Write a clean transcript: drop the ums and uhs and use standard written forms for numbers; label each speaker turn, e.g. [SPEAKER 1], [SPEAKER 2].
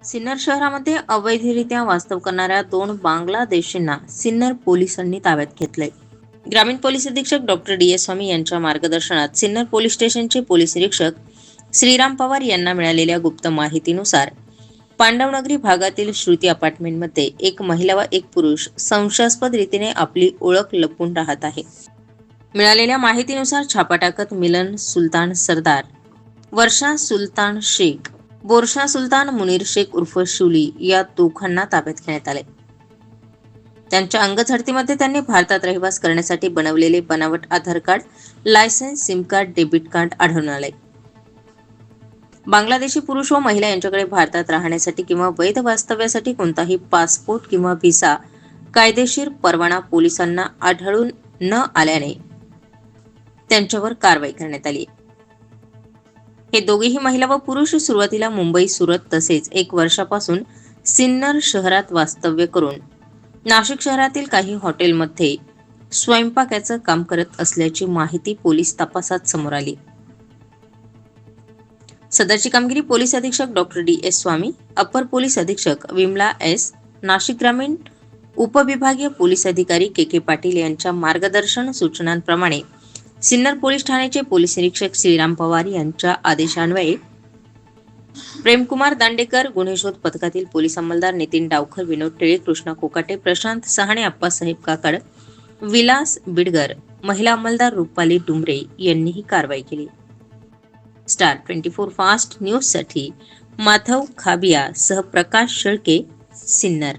[SPEAKER 1] सिन्नर शहरामध्ये अवैधरित्या वास्तव करणाऱ्या 2 बांगलादेशींना सिन्नर पोलिसांनी ताब्यात घेतलंय. ग्रामीण पोलीस अधीक्षक डॉक्टर डी. एस. स्वामी यांच्या मार्गदर्शनात सिन्नर पोलीस स्टेशनचे पोलीस निरीक्षक श्रीराम पवार यांना मिळालेल्या गुप्त माहितीनुसार पांडवनगरी भागातील श्रुती अपार्टमेंटमध्ये एक महिला व एक पुरुष संशयास्पद रीतीने आपली ओळख लपवून राहत आहे. मिळालेल्या माहितीनुसार छापा टाकत मिलन सुलतान सरदार, वर्षा सुलतान शेख, बोरशा सुलतान मुनीर शेख उर्फ शिवली या दोघांना ताब्यात घेण्यात आले. त्यांच्या अंगझडतीमध्ये त्यांनी भारतात रहिवास करण्यासाठी बनवलेले बनावट Aadhaar card, licence, SIM card, debit card आढळून आले. बांगलादेशी पुरुष व महिला यांच्याकडे भारतात राहण्यासाठी किंवा वैध वास्तव्यासाठी कोणताही पासपोर्ट किंवा व्हिसा, कायदेशीर परवाना पोलिसांना आढळून न आल्याने त्यांच्यावर कारवाई करण्यात आली. हे दोघेही महिला व पुरुष सुरुवातीला मुंबई, सुरत तसेच 1 वर्षापासून सिन्नर शहरात वास्तव्य करून नाशिक शहरातील काही हॉटेलमध्ये स्वयंपाकाचं काम करत असल्याची माहिती पोलीस तपासात समोर आली. सदरची कामगिरी पोलीस अधीक्षक डॉक्टर डी. एस. स्वामी, अपर पोलीस अधीक्षक विमला एस., नाशिक ग्रामीण उपविभागीय पोलीस अधिकारी के. के. पाटील यांच्या मार्गदर्शन सूचनांप्रमाणे सिन्नर पोलीस ठाण्याचे पोलीस निरीक्षक श्रीराम पवार यांच्या आदेशान्वये प्रेमकुमार दांडेकर, गुन्हे शोध पथकातील पोलीस अंमलदार नितीन डावखर, विनोद टिळे, कृष्णा कोकाटे, प्रशांत सहाणे, आप्पासाहेब काकड, विलास बिडगर, महिला अंमलदार रुपाली डुमरे यांनी ही कारवाई केली. स्टार 24 फास्ट न्यूजसाठी माधव खाबिया सह प्रकाश शेळके, सिन्नर.